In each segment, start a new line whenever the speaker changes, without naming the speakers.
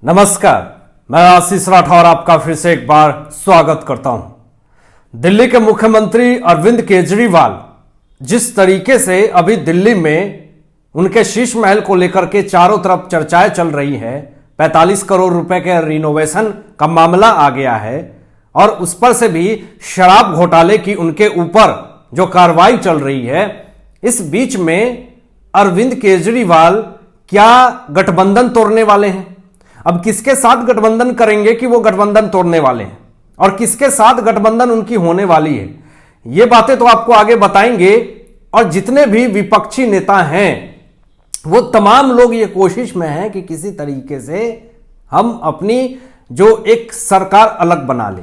नमस्कार, मैं आशीष राठौर आपका फिर से एक बार स्वागत करता हूं। दिल्ली के मुख्यमंत्री अरविंद केजरीवाल जिस तरीके से अभी दिल्ली में उनके शीश महल को लेकर के चारों तरफ चर्चाएं चल रही है, 45 करोड़ रुपए के रिनोवेशन का मामला आ गया है और उस पर से भी शराब घोटाले की उनके ऊपर जो कार्रवाई चल रही है, इस बीच में अरविंद केजरीवाल क्या गठबंधन तोड़ने वाले हैं? अब किसके साथ गठबंधन करेंगे कि वो गठबंधन तोड़ने वाले हैं और किसके साथ गठबंधन उनकी होने वाली है, ये बातें तो आपको आगे बताएंगे। और जितने भी विपक्षी नेता हैं वो तमाम लोग ये कोशिश में हैं कि किसी तरीके से हम अपनी जो एक सरकार अलग बना ले,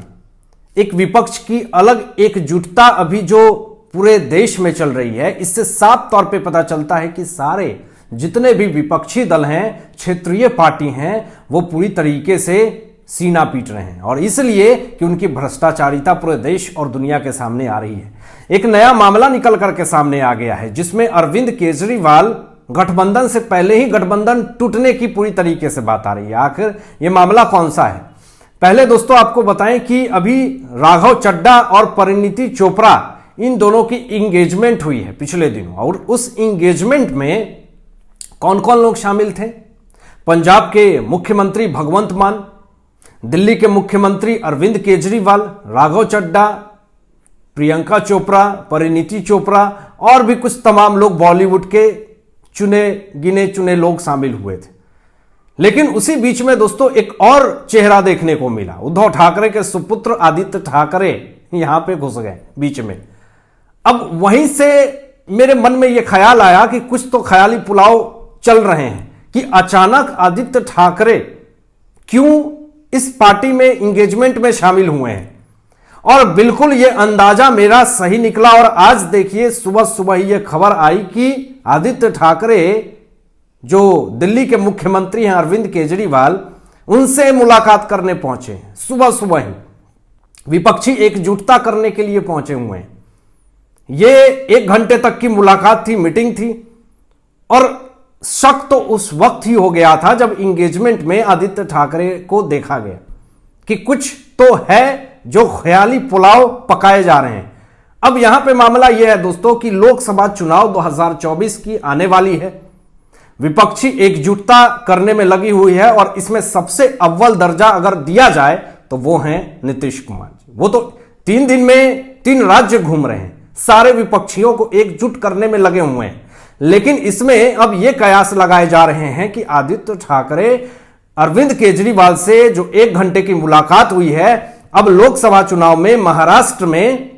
एक विपक्ष की अलग एकजुटता अभी जो पूरे देश में चल रही है, इससे साफ तौर पे पता चलता है कि सारे जितने भी विपक्षी दल हैं, क्षेत्रीय पार्टी हैं, वो पूरी तरीके से सीना पीट रहे हैं और इसलिए कि उनकी भ्रष्टाचारिता पूरे देश और दुनिया के सामने आ रही है। एक नया मामला निकल करके सामने आ गया है जिसमें अरविंद केजरीवाल गठबंधन से पहले ही गठबंधन टूटने की पूरी तरीके से बात आ रही है। आखिर ये मामला कौन सा है? पहले दोस्तों आपको बताएं कि अभी राघव चड्ढा और परिणीति चोपड़ा, इन दोनों की इंगेजमेंट हुई है पिछले दिनों और उस इंगेजमेंट में कौन कौन लोग शामिल थे? पंजाब के मुख्यमंत्री भगवंत मान, दिल्ली के मुख्यमंत्री अरविंद केजरीवाल, राघव चड्ढा, प्रियंका चोपड़ा, परिणीति चोपड़ा और भी कुछ तमाम लोग बॉलीवुड के गिने चुने लोग शामिल हुए थे। लेकिन उसी बीच में दोस्तों एक और चेहरा देखने को मिला। उद्धव ठाकरे के सुपुत्र आदित्य ठाकरे यहां पे घुस गए बीच में। अब वहीं से मेरे मन में यह ख्याल आया कि कुछ तो ख्याली पुलाव चल रहे हैं कि अचानक आदित्य ठाकरे क्यों इस पार्टी में इंगेजमेंट में शामिल हुए हैं। और बिल्कुल यह अंदाजा मेरा सही निकला और आज देखिए सुबह सुबह ही यह खबर आई कि आदित्य ठाकरे जो दिल्ली के मुख्यमंत्री हैं अरविंद केजरीवाल, उनसे मुलाकात करने पहुंचे हैं। सुबह सुबह ही विपक्षी एकजुटता करने के लिए पहुंचे हुए हैं। यह 1 घंटे तक की मुलाकात थी, मीटिंग थी और शक तो उस वक्त ही हो गया था जब इंगेजमेंट में आदित्य ठाकरे को देखा गया कि कुछ तो है जो ख्याली पुलाव पकाए जा रहे हैं। अब यहां पे मामला यह है दोस्तों कि लोकसभा चुनाव 2024 की आने वाली है। विपक्षी एकजुटता करने में लगी हुई है और इसमें सबसे अव्वल दर्जा अगर दिया जाए तो वो हैं नीतीश कुमार जी। वो तो 3 दिन में 3 राज्य घूम रहे हैं, सारे विपक्षियों को एकजुट करने में लगे हुए हैं। लेकिन इसमें अब यह कयास लगाए जा रहे हैं कि आदित्य ठाकरे अरविंद केजरीवाल से जो 1 घंटे की मुलाकात हुई है, अब लोकसभा चुनाव में महाराष्ट्र में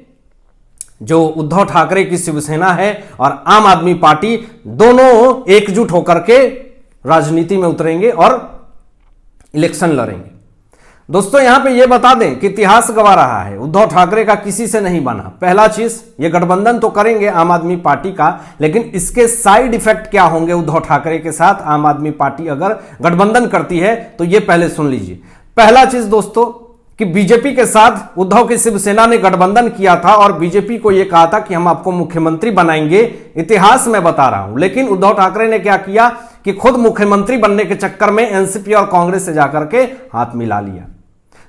जो उद्धव ठाकरे की शिवसेना है और आम आदमी पार्टी दोनों एकजुट होकर के राजनीति में उतरेंगे और इलेक्शन लड़ेंगे। दोस्तों यहां पे यह बता दें कि इतिहास गवा रहा है, उद्धव ठाकरे का किसी से नहीं बना। पहला चीज, ये गठबंधन तो करेंगे आम आदमी पार्टी का, लेकिन इसके साइड इफेक्ट क्या होंगे उद्धव ठाकरे के साथ आम आदमी पार्टी अगर गठबंधन करती है, तो ये पहले सुन लीजिए। पहला चीज दोस्तों कि बीजेपी के साथ उद्धव की शिवसेना ने गठबंधन किया था और बीजेपी को यह कहा था कि हम आपको मुख्यमंत्री बनाएंगे। इतिहास में बता रहा हूं। लेकिन उद्धव ठाकरे ने क्या किया कि खुद मुख्यमंत्री बनने के चक्कर में एनसीपी और कांग्रेस से जाकर के हाथ मिला लिया।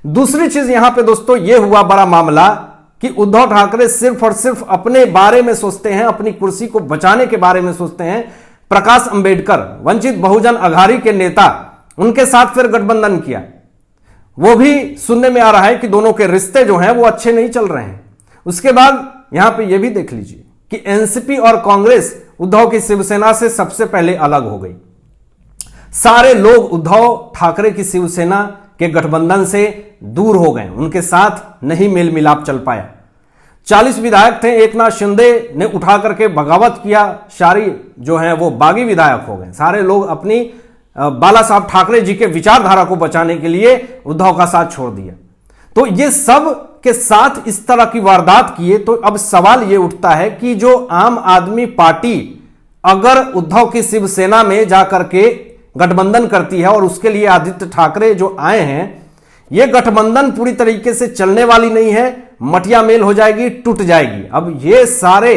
दूसरी चीज यहां पे दोस्तों यह हुआ बड़ा मामला कि उद्धव ठाकरे सिर्फ और सिर्फ अपने बारे में सोचते हैं, अपनी कुर्सी को बचाने के बारे में सोचते हैं। प्रकाश अंबेडकर, वंचित बहुजन अघाड़ी के नेता, उनके साथ फिर गठबंधन किया। वो भी सुनने में आ रहा है कि दोनों के रिश्ते जो हैं वो अच्छे नहीं चल रहे हैं। उसके बाद यहां पे यह भी देख लीजिए कि एनसीपी और कांग्रेस उद्धव की शिवसेना से सबसे पहले अलग हो गई। सारे लोग उद्धव ठाकरे की शिवसेना के गठबंधन से दूर हो गए, उनके साथ नहीं मेल मिलाप चल पाया। 40 विधायक थे, एकनाथ शिंदे ने उठा करके बगावत किया, सारी जो हैं वो बागी विधायक हो गए। सारे लोग अपनी बाला साहब ठाकरे जी के विचारधारा को बचाने के लिए उद्धव का साथ छोड़ दिया। तो ये सब के साथ इस तरह की वारदात किए, तो अब सवाल ये उठता है कि जो आम आदमी पार्टी अगर उद्धव की शिवसेना में जाकर के गठबंधन करती है और उसके लिए आदित्य ठाकरे जो आए हैं, यह गठबंधन पूरी तरीके से चलने वाली नहीं है, मटिया मेल हो जाएगी, टूट जाएगी। अब ये सारे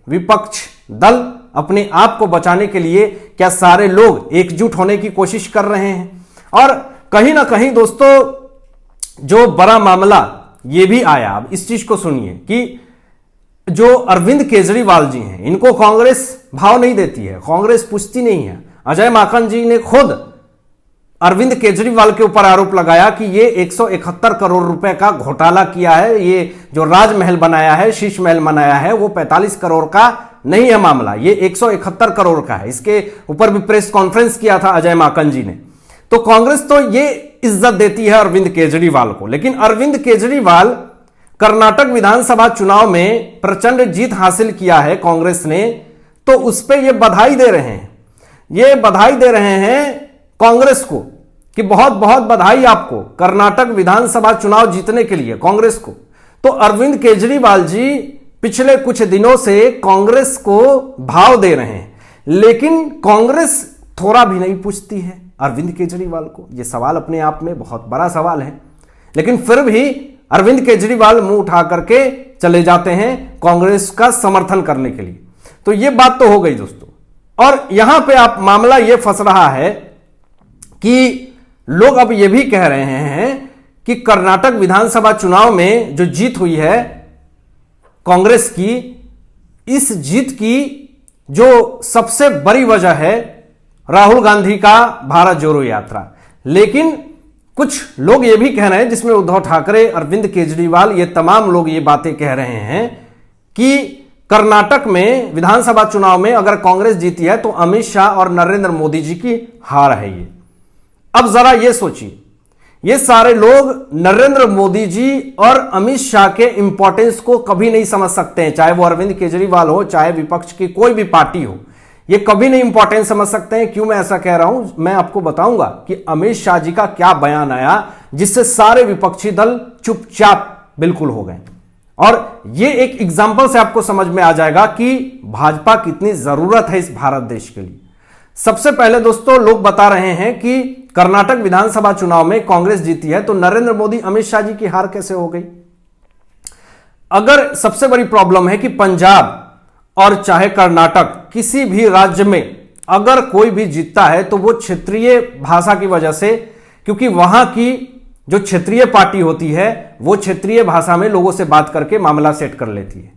विपक्ष दल अपने आप को बचाने के लिए क्या सारे लोग एकजुट होने की कोशिश कर रहे हैं? और कहीं ना कहीं दोस्तों जो बड़ा मामला ये भी आया, अब इस चीज को सुनिए कि जो अरविंद केजरीवाल जी हैं, इनको कांग्रेस भाव नहीं देती है, कांग्रेस पूछती नहीं है। अजय माकन जी ने खुद अरविंद केजरीवाल के ऊपर आरोप लगाया कि ये 171 करोड़ रुपए का घोटाला किया है, ये जो राजमहल बनाया है, शीश महल बनाया है, वो 45 करोड़ का नहीं है मामला, ये 171 करोड़ का है। इसके ऊपर भी प्रेस कॉन्फ्रेंस किया था अजय माकन जी ने। तो कांग्रेस तो ये इज्जत देती है अरविंद केजरीवाल को, लेकिन अरविंद केजरीवाल कर्नाटक विधानसभा चुनाव में प्रचंड जीत हासिल किया है कांग्रेस ने, तो उस पर ये बधाई दे रहे हैं, ये बधाई दे रहे हैं कांग्रेस को कि बहुत बहुत बधाई आपको कर्नाटक विधानसभा चुनाव जीतने के लिए कांग्रेस को। तो अरविंद केजरीवाल जी पिछले कुछ दिनों से कांग्रेस को भाव दे रहे हैं, लेकिन कांग्रेस थोड़ा भी नहीं पूछती है अरविंद केजरीवाल को। यह सवाल अपने आप में बहुत बड़ा सवाल है, लेकिन फिर भी अरविंद केजरीवाल मुंह उठा करके चले जाते हैं कांग्रेस का समर्थन करने के लिए। तो यह बात तो हो गई दोस्तों। और यहां पे आप मामला यह फंस रहा है कि लोग अब यह भी कह रहे हैं कि कर्नाटक विधानसभा चुनाव में जो जीत हुई है कांग्रेस की, इस जीत की जो सबसे बड़ी वजह है राहुल गांधी का भारत जोड़ो यात्रा। लेकिन कुछ लोग ये भी कह रहे हैं, जिसमें उद्धव ठाकरे, अरविंद केजरीवाल, ये तमाम लोग ये बातें कह रहे हैं कि कर्नाटक में विधानसभा चुनाव में अगर कांग्रेस जीती है तो अमित शाह और नरेंद्र मोदी जी की हार है ये। अब जरा ये सोचिए, ये सारे लोग नरेंद्र मोदी जी और अमित शाह के इंपॉर्टेंस को कभी नहीं समझ सकते हैं, चाहे वो अरविंद केजरीवाल हो, चाहे विपक्ष की कोई भी पार्टी हो, ये कभी नहीं इंपॉर्टेंस समझ सकते हैं। क्यों मैं ऐसा कह रहा हूं, मैं आपको बताऊंगा कि अमित शाह जी का क्या बयान आया जिससे सारे विपक्षी दल चुपचाप बिल्कुल हो गए। और ये एक एग्जांपल से आपको समझ में आ जाएगा कि भाजपा कितनी जरूरत है इस भारत देश के लिए। सबसे पहले दोस्तों लोग बता रहे हैं कि कर्नाटक विधानसभा चुनाव में कांग्रेस जीती है तो नरेंद्र मोदी, अमित शाह जी की हार कैसे हो गई। अगर सबसे बड़ी प्रॉब्लम है कि पंजाब और चाहे कर्नाटक, किसी भी राज्य में अगर कोई भी जीतता है तो वो क्षेत्रीय भाषा की वजह से, क्योंकि वहां की जो क्षेत्रीय पार्टी होती है वो क्षेत्रीय भाषा में लोगों से बात करके मामला सेट कर लेती है।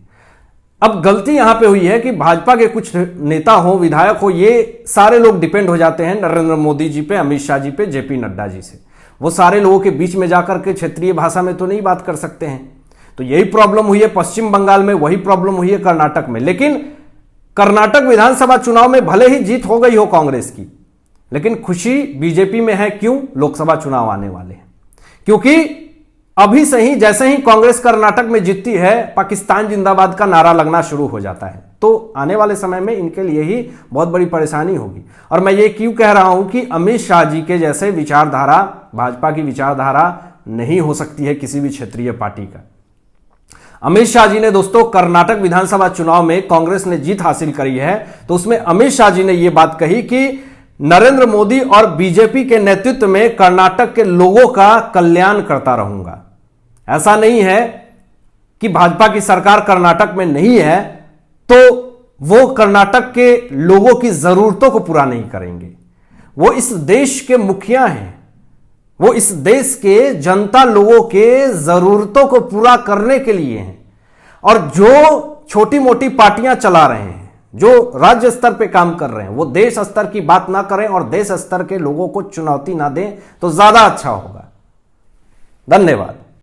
अब गलती यहां पे हुई है कि भाजपा के कुछ नेता हो, विधायक हो, ये सारे लोग डिपेंड हो जाते हैं नरेंद्र मोदी जी पे, अमित शाह जी पे, जेपी नड्डा जी से। वो सारे लोगों के बीच में जाकर के क्षेत्रीय भाषा में तो नहीं बात कर सकते हैं। तो यही प्रॉब्लम हुई है पश्चिम बंगाल में, वही प्रॉब्लम हुई है कर्नाटक में। लेकिन कर्नाटक विधानसभा चुनाव में भले ही जीत हो गई हो कांग्रेस की, लेकिन खुशी बीजेपी में है। क्यों? लोकसभा चुनाव आने वाले हैं। क्योंकि अभी से ही जैसे ही कांग्रेस कर्नाटक में जीतती है, पाकिस्तान जिंदाबाद का नारा लगना शुरू हो जाता है। तो आने वाले समय में इनके लिए ही बहुत बड़ी परेशानी होगी। और मैं ये क्यों कह रहा हूं कि अमित शाह जी के जैसे विचारधारा, भाजपा की विचारधारा नहीं हो सकती है किसी भी क्षेत्रीय पार्टी का। अमित शाह जी ने दोस्तों कर्नाटक विधानसभा चुनाव में कांग्रेस ने जीत हासिल करी है, तो उसमें अमित शाह जी ने यह बात कही कि नरेंद्र मोदी और बीजेपी के नेतृत्व में कर्नाटक के लोगों का कल्याण करता रहूंगा। ऐसा नहीं है कि भाजपा की सरकार कर्नाटक में नहीं है तो वो कर्नाटक के लोगों की जरूरतों को पूरा नहीं करेंगे। वो इस देश के मुखिया हैं, वो इस देश के जनता लोगों के जरूरतों को पूरा करने के लिए हैं। और जो छोटी मोटी पार्टियां चला रहे हैं, जो राज्य स्तर पे काम कर रहे हैं, वो देश स्तर की बात ना करें और देश स्तर के लोगों को चुनौती ना दें तो ज्यादा अच्छा होगा। धन्यवाद।